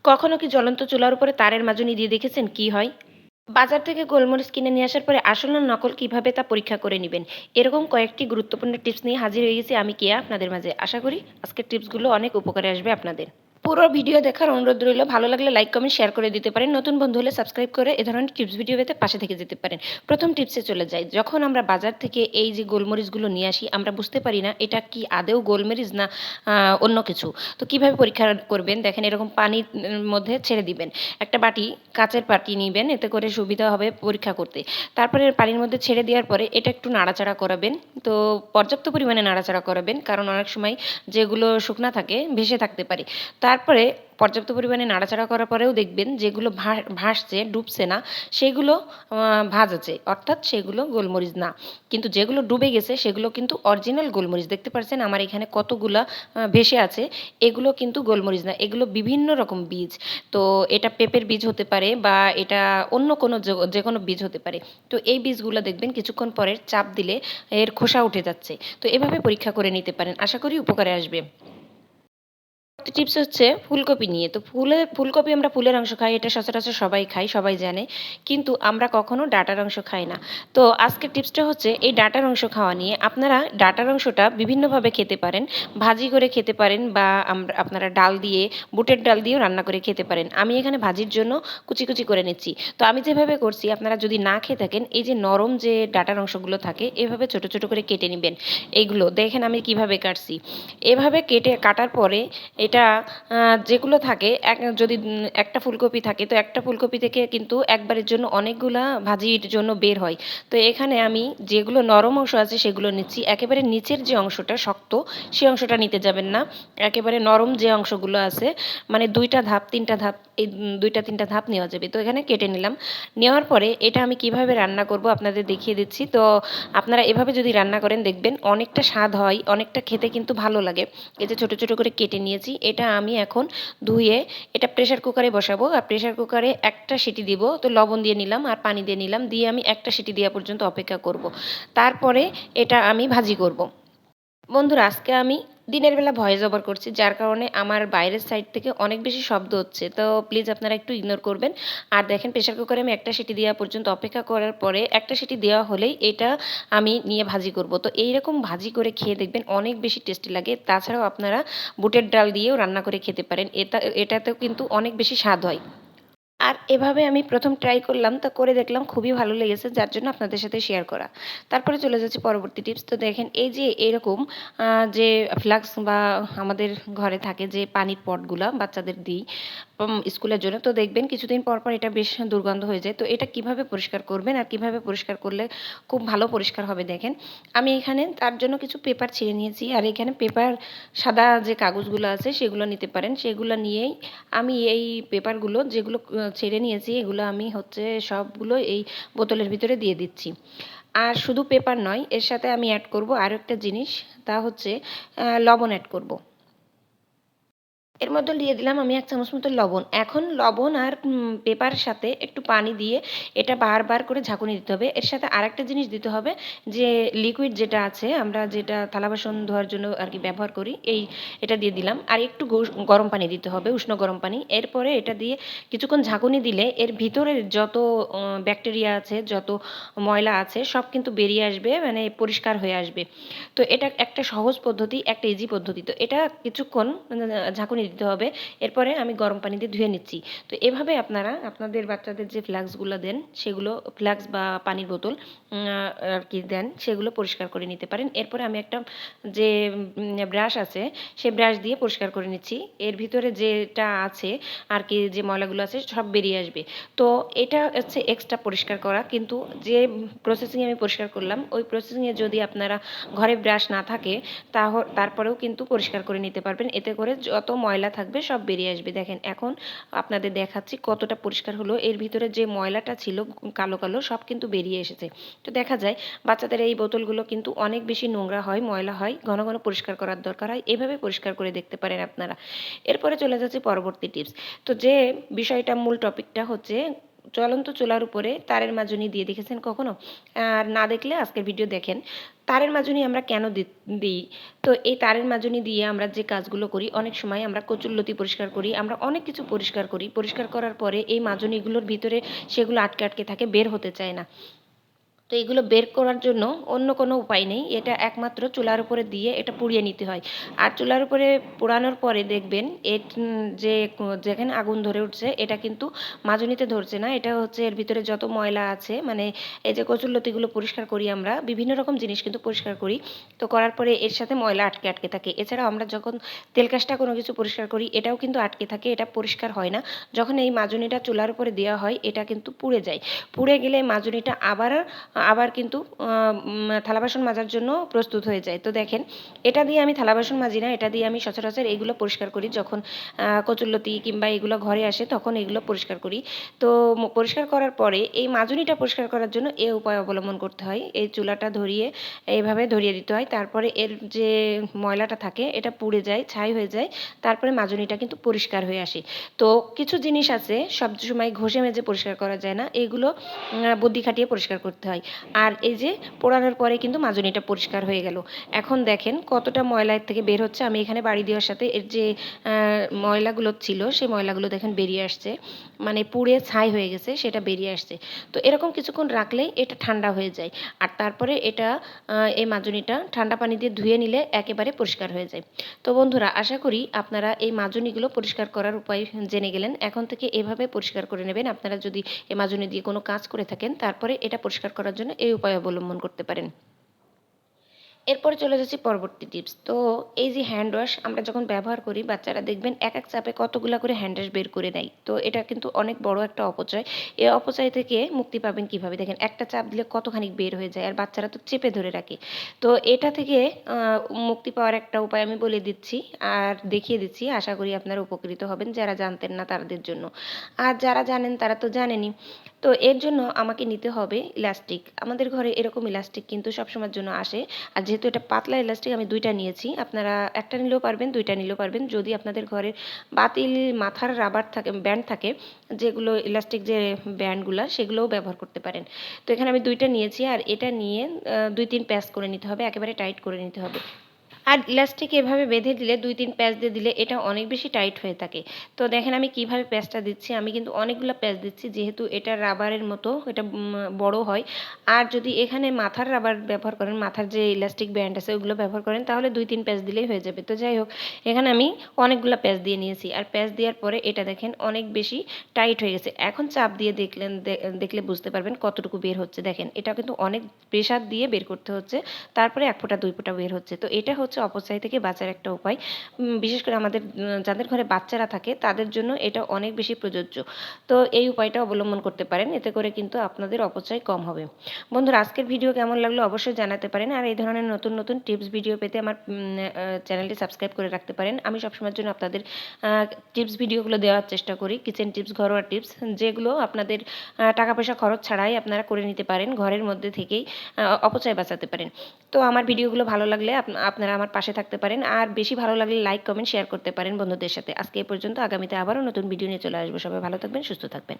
কখনো কি জ্বলন্ত চুলার উপরে তারের মাজনি দিয়ে দেখেছেন কি হয়? বাজার থেকে গোলমরিচ কিনে নিয়ে আসার পরে আসল না নকল কিভাবে তা পরীক্ষা করে নিবেন, এরকম কয়েকটি গুরুত্বপূর্ণ টিপস নিয়ে হাজির হয়ে গেছি আমি কেয়া আপনাদের মাঝে। আশা করি আজকের টিপসগুলো অনেক উপকারে আসবে আপনাদের। পুরো ভিডিও দেখার অনুরোধ রইল। ভালো লাগলে লাইক কমেন্ট শেয়ার করে দিতে পারেন। নতুন বন্ধু হলে সাবস্ক্রাইব করে এ ধরনের টিপস ভিডিও পেতে পাশে থেকে যেতে পারেন। প্রথম টিপসে চলে যাই। যখন আমরা বাজার থেকে এই যে গোলমরিচগুলো নিয়ে আসি আমরা বুঝতে পারি না এটা কি আদৌ গোলমরিচ না অন্য কিছু। তো কিভাবে পরীক্ষা করবেন দেখেন, এরকম পানির মধ্যে ছেড়ে দিবেন। একটা বাটি, কাচের বাটি নিবেন, এতে করে সুবিধা হবে পরীক্ষা করতে। তারপরে পানির মধ্যে ছেড়ে দেওয়ার পরে এটা একটু নাড়াচাড়া করাবেন। তো পর্যাপ্ত পরিমাণে নাড়াচাড়া করাবেন, কারণ অনেক সময় যেগুলো শুকনা থাকে ভেসে থাকতে পারে। তারপরে পর্যাপ্ত পরিমাণে নাড়াচাড়া করার পরেও দেখবেন যেগুলো ভাসছে, ডুবছে না, সেগুলো ভাজ আছে, অর্থাৎ সেগুলো গোলমরিচ না। কিন্তু যেগুলো ডুবে গেছে সেগুলো কিন্তু অরিজিনাল গোলমরিচ। দেখতে পাচ্ছেন আমার এখানে কতগুলা ভেসে আছে, এগুলো কিন্তু গোলমরিচ না, এগুলো বিভিন্ন রকম বীজ। তো এটা পেঁপের বীজ হতে পারে বা এটা অন্য কোনো যে কোনো বীজ হতে পারে। তো এই বীজগুলো দেখবেন কিছুক্ষণ পরে চাপ দিলে এর খোসা উঠে যাচ্ছে। তো এভাবে পরীক্ষা করে নিতে পারেন, আশা করি উপকারে আসবে। টিপস হচ্ছে ফুলকপি নিয়ে। তো ফুলকপি আমরা ফুলের অংশ খাই, এটা সচরাচর সবাই খাই, সবাই জানে। কিন্তু আমরা কখনো ডাঁটার অংশ খাই না। তো আজকের টিপসটা হচ্ছে এই ডাঁটার অংশ খাওয়া নিয়ে। আপনারা ডাঁটার অংশটা বিভিন্নভাবে খেতে পারেন। ভাজি করে খেতে পারেন বা আপনারা ডাল দিয়ে, বুটের ডাল দিয়েও রান্না করে খেতে পারেন। আমি এখানে ভাজির জন্য কুচি কুচি করে নিচ্ছি। তো আমি যেভাবে করছি আপনারা যদি না খেয়ে থাকেন, এই যে নরম যে ডাঁটার অংশগুলো থাকে এভাবে ছোট ছোট করে কেটে নেবেন। এইগুলো দেখেন আমি কিভাবে কাটছি। এভাবে কাটার পরে এটা যেগুলো থাকে যদি একটা ফুলকপি থাকে, তো একটা ফুলকপি থেকে কিন্তু একবারের জন্য অনেকগুলা ভাজির জন্য বের হয়। তো এখানে আমি যেগুলো নরম অংশ আছে সেগুলো নিচ্ছি। একেবারে নিচের যে অংশটা শক্ত সেই অংশটা নিতে যাবেন না। একেবারে নরম যে অংশগুলো আছে, মানে ২টা ধাপ ৩টা ধাপ, এই ২টা ৩টা ধাপ নেওয়া যাবে। তো এখানে কেটে নিলাম। নেওয়ার পরে এটা আমি কিভাবে রান্না করব আপনাদের দেখিয়ে দিচ্ছি। তো আপনারা এভাবে যদি রান্না করেন দেখবেন অনেকটা স্বাদ হয়, অনেকটা খেতে কিন্তু ভালো লাগে। এই যে ছোট ছোট করে কেটে নিয়েছি, এটা আমি এখন ধুয়ে এটা প্রেসার কুকারে বসাবো। আর প্রেসার কুকারে একটা সিটি দিব। তো লবণ দিয়ে নিলাম আর পানি দিয়ে নিলাম, দিয়ে আমি একটা সিটি দেওয়া পর্যন্ত অপেক্ষা করব। তারপরে এটা আমি ভাজি করব। বন্ধুরা আজকে আমি দিনের বেলা ভয়েস ওভার করছি, যার কারণে আমার বাইরের সাইড থেকে অনেক বেশি শব্দ হচ্ছে। তো প্লিজ আপনারা একটু ইগনোর করবেন। আর দেখেন প্রেসার কুকারে আমি একটা সিটি দেওয়া পর্যন্ত অপেক্ষা করার পরে একটা সিটি দেওয়া হলেই এটা আমি নিয়ে ভাজি করব। তো এইরকম ভাজি করে খেয়ে দেখবেন অনেক বেশি টেস্টি লাগে। তাছাড়াও আপনারা বুটের ডাল দিয়েও রান্না করে খেতে পারেন, এটাতেও কিন্তু অনেক বেশি স্বাদ হয়। আর এভাবে আমি প্রথম ট্রাই করলাম, তো করে দেখলাম খুবই ভালো লেগেছে, যার জন্য আপনাদের সাথে শেয়ার করা। তারপরে চলে যাচ্ছি পরবর্তী টিপস। তো দেখেন এই যে এরকম যে ফ্লাক্স বা আমাদের ঘরে থাকে যে পানির পটগুলা বাচ্চাদের দিই স্কুলের জন্য, তো দেখবেন কিছুদিন পর পর এটা বেশ দুর্গন্ধ হয়ে যায়। তো এটা কিভাবে পরিষ্কার করবেন আর কিভাবে পরিষ্কার করলে খুব ভালো পরিষ্কার হবে দেখেন। আমি এখানে তার জন্য কিছু পেপার ছিঁড়ে নিয়েছি, আর এখানে পেপার সাদা যে কাগজগুলো আছে সেগুলো নিতে পারেন। সেগুলো নিয়েই আমি এই পেপারগুলো যেগুলো ছেড়ে নিয়েছি এগুলো আমি হচ্ছে সবগুলো এই বোতলের ভিতরে দিয়ে দিচ্ছি। আর শুধু পেপার নয়, এর সাথে আমি অ্যাড করব আরও একটা জিনিস, তা হচ্ছে লবণ অ্যাড করব। এর মধ্যে দিয়ে দিলাম আমি ১ চামচ মতো লবণ। এখন লবণ আর পেপারের সাথে একটু পানি দিয়ে এটা বারবার করে ঝাঁকুনি দিতে হবে। এর সাথে আরেকটা জিনিস দিতে হবে, যে লিকুইড যেটা আছে আমরা যেটা থালা বাসন ধোয়ার জন্য আর কি ব্যবহার করি, এটা দিয়ে দিলাম। আর একটু গরম পানি দিতে হবে, উষ্ণ গরম পানি। এরপরে এটা দিয়ে কিছুক্ষণ ঝাঁকুনি দিলে এর ভিতরের যত ব্যাকটেরিয়া আছে, যত ময়লা আছে সব কিন্তু বেরিয়ে আসবে, মানে পরিষ্কার হয়ে আসবে। তো এটা একটা সহজ পদ্ধতি, একটা ইজি পদ্ধতি। তো এটা কিছুক্ষণ ঝাঁকুনি দিতে হবে। এরপরে আমি গরম পানি দিয়ে ধুয়ে নিচ্ছি। তো এভাবে আপনারা আপনাদের বাচ্চাদের যে ফ্লাক্সগুলো দেন সেগুলো, ফ্লাক্স বা পানির বোতল আর কি দেন সেগুলো পরিষ্কার করে নিতে পারেন। এরপরে আমি একটা যে ব্রাশ আছে সেই ব্রাশ দিয়ে পরিষ্কার করে নিচ্ছি। এর ভিতরে যেটা আছে আর কি, যে ময়লাগুলো আছে সব বেরিয়ে আসবে। তো এটা হচ্ছে এক্সট্রা পরিষ্কার করা, কিন্তু যে প্রসেসিংয়ে আমি পরিষ্কার করলাম ওই প্রসেসিংয়ে যদি আপনারা ঘরে ব্রাশ না থাকে তারপরেও কিন্তু পরিষ্কার করে নিতে পারবেন। এতে করে যত ময়লা থাকবে সব বেরিয়ে আসবে। দেখেন এখন আপনাদের দেখাচ্ছি কতটা পরিষ্কার হলো। এর ভিতরে যে ময়লাটা ছিল কালো কালো সব কিন্তু বেরিয়ে এসেছে। তো দেখা যায় বাচ্চাদের এই বোতলগুলো কিন্তু অনেক বেশি নোংরা হয়, ময়লা হয়, ঘন ঘন পরিষ্কার করার দরকার হয়। এভাবে পরিষ্কার করে দেখতে পারেন আপনারা। এরপরে চলে যাচ্ছে পরবর্তী টিপস। তো যে বিষয়টা, মূল টপিকটা হচ্ছে জ্বলন্ত চুলার উপরে তারের মাজনি দিয়ে দেখেছেন কখনো? আর না দেখলে আজকের ভিডিও দেখেন। তারের মাজনি আমরা কেন দিই? তো এই তারের মাজনি দিয়ে আমরা যে কাজগুলো করি, অনেক সময় আমরা কচুল্লতি পরিষ্কার করি, আমরা অনেক কিছু পরিষ্কার করি। পরিষ্কার করার পরে এই মাজনিগুলোর ভিতরে সেগুলো আটকে আটকে থাকে, বের হতে চায় না। তো এগুলো বের করার জন্য অন্য কোনো উপায় নেই, এটা একমাত্র চুলার উপরে দিয়ে এটা পুড়িয়ে নিতে হয়। আর চুলার উপরে পোড়ানোর পরে দেখবেন যে যেখানে আগুন ধরে উঠছে এটা কিন্তু মাজনিতে ধরছে না, এটা হচ্ছে এর ভিতরে যত ময়লা আছে, মানে এই যে কচুরলতিগুলো পরিষ্কার করি আমরা, বিভিন্ন রকম জিনিস কিন্তু পরিষ্কার করি, তো করার পরে এর সাথে ময়লা আটকে আটকে থাকে। এছাড়াও আমরা যখন তেলকাশটা কোনো কিছু পরিষ্কার করি এটাও কিন্তু আটকে থাকে, এটা পরিষ্কার হয় না। যখন এই মাজনিটা চুলার উপরে দেওয়া হয় এটা কিন্তু পুড়ে যায়। পুড়ে গেলে মাজনিটা আবার কিন্তু থালা বাসন মাজার জন্য প্রস্তুত হয়ে যায়। তো দেখেন, এটা দিয়ে আমি থালা বাসন মাজি না, এটা দিয়ে আমি সচরাচর এগুলো পরিষ্কার করি। যখন কচুরলতি কিংবা এগুলো ঘরে আসে তখন এগুলো পরিষ্কার করি। তো পরিষ্কার করার পরে এই মাজনিটা পরিষ্কার করার জন্য এই উপায় অবলম্বন করতে হয়। এই চুলাটা ধরিয়ে এইভাবে ধরিয়ে দিতে হয়, তারপরে এর যে ময়লাটা থাকে এটা পুড়ে যায়, ছাই হয়ে যায়, তারপরে মাজনিটা কিন্তু পরিষ্কার হয়ে আসে। তো কিছু জিনিস আছে সব সময় ঘষে মেজে পরিষ্কার করা যায় না, এগুলো বুদ্ধি খাটিয়ে পরিষ্কার করতে হয়। আর এই যে পোড়ানোর পরে কিন্তু মাজনিটা পরিষ্কার হয়ে গেল। এখন দেখেন কতটা ময়লা এর থেকে বের হচ্ছে। আমি এখানে বাড়ি দেওয়ার সাথে এর যে ময়লাগুলো ছিল সেই ময়লাগুলো দেখেন বেরিয়ে আসছে, মানে পুড়ে ছাই হয়ে গেছে সেটা বেরিয়ে আসছে। তো এরকম কিছুক্ষণ রাখলেই এটা ঠান্ডা হয়ে যায়। আর তারপরে এটা এই মাজনিটা ঠান্ডা পানি দিয়ে ধুয়ে নিলে একেবারে পরিষ্কার হয়ে যায়। তো বন্ধুরা, আশা করি আপনারা এই মাজনিগুলো পরিষ্কার করার উপায় জেনে গেলেন। এখন থেকে এভাবে পরিষ্কার করে নেবেন। আপনারা যদি এই মাজনি দিয়ে কোনো কাজ করে থাকেন তারপরে এটা পরিষ্কার করার জন্য এই উপায় অবলম্বন করতে পারেন। এরপরে চলে যাচ্ছি পরবর্তী টিপস। তো এই যে হ্যান্ড ওয়াশ আমরা যখন ব্যবহার করি, বাচ্চারা দেখবেন এক এক চাপে কতগুলা করে হ্যান্ড ওয়াশ বের করে নেয়। তো এটা কিন্তু অনেক বড় একটা অপচয়। এই অপচয় থেকে মুক্তি পাবেন কিভাবে? দেখেন, একটা চাপ দিলে কতখানি বের হয়ে যায়, আর বাচ্চারা তো চেপে ধরে রাখে। তো এটা থেকে মুক্তি পাওয়ার একটা উপায় আমি বলে দিচ্ছি আর দেখিয়ে দিচ্ছি। আশা করি আপনারা উপকৃত হবেন, যারা জানতেন না তাদের জন্য। আর যারা জানেন তারা তো জানেনই। তো এর জন্য আমাকে নিতে হবে ইলাস্টিক। আমাদের ঘরে এরকম ইলাস্টিক কিন্তু সবসময়ের জন্য আসে। আর যেহেতু এটা পাতলা ইলাস্টিক আমি দুইটা নিয়েছি, আপনারা একটা নিলেও পারবেন, দুইটা নিলেও পারবেন। যদি আপনাদের ঘরে বাতিল মাথার রাবার থাকে, ব্যান্ড থাকে, যেগুলো ইলাস্টিক যে ব্যান্ডগুলো সেগুলোও ব্যবহার করতে পারেন। তো এখানে আমি দুইটা নিয়েছি, আর এটা নিয়ে 2-3 প্যাচ করে নিতে হবে, একেবারে টাইট করে নিতে হবে। আর ইলাস্টিক এভাবে বেঁধে দিলে 2-3 প্যাচ দিয়ে দিলে এটা অনেক বেশি টাইট হয়ে থাকে। তো দেখেন আমি কিভাবে প্যাচটা দিচ্ছি, আমি কিন্তু অনেকগুলো প্যাচ দিচ্ছি, যেহেতু এটা রাবারের মতো, এটা বড় হয়। আর যদি এখানে মাথার রাবার ব্যবহার করেন, মাথার যে ইলাস্টিক ব্যান্ড আছে ওগুলো ব্যবহার করেন, তাহলে 2-3 প্যাচ দিলেই হয়ে যাবে। তো যাই হোক, এখানে আমি অনেকগুলো প্যাচ দিয়ে নিয়েছি, আর প্যাচ দেওয়ার পরে এটা দেখেন অনেক বেশি টাইট হয়ে গেছে। এখন চাপ দিয়ে দেখলে বুঝতে পারবেন কতটুকু বের হচ্ছে। দেখেন, এটা কিন্তু অনেক প্রেসার দিয়ে বের করতে হচ্ছে, তারপরে 1 ফোঁটা 2 ফোঁটা বের হচ্ছে। তো এটা হচ্ছে অপচয় থেকে বাঁচার একটা উপায়। বিশেষ করে আমাদের যাদের ঘরে বাচ্চারা থাকে তাদের জন্য এটা অনেক বেশি প্রযোজ্য। তো এই উপায়টা অবলম্বন করতে পারেন, এতে করে কিন্তু আপনাদের অপচয় কম হবে। বন্ধুরা, আজকের ভিডিও কেমন লাগলো অবশ্যই জানাতে পারেন। আর এই ধরনের নতুন নতুন টিপস ভিডিও পেতে আমার চ্যানেলটি সাবস্ক্রাইব করে রাখতে পারেন। আমি সবসময়ের জন্য আপনাদের টিপস ভিডিওগুলো দেওয়ার চেষ্টা করি, কিচেন টিপস, ঘরোয়া টিপস, যেগুলো আপনাদের টাকা পয়সা খরচ ছাড়াই আপনারা করে নিতে পারেন, ঘরের মধ্যে থেকেই অপচয় বাঁচাতে পারেন। তো আমার ভিডিওগুলো ভালো লাগলে আপনারা আমার পাশে থাকতে পারেন, আর বেশি ভালো লাগলে লাইক, কমেন্ট, শেয়ার করতে পারেন বন্ধুদের সাথে। আজকে এই পর্যন্ত, আগামীতে আবারও নতুন ভিডিও নিয়ে চলে আসবো। সবাই ভালো থাকবেন, সুস্থ থাকবেন।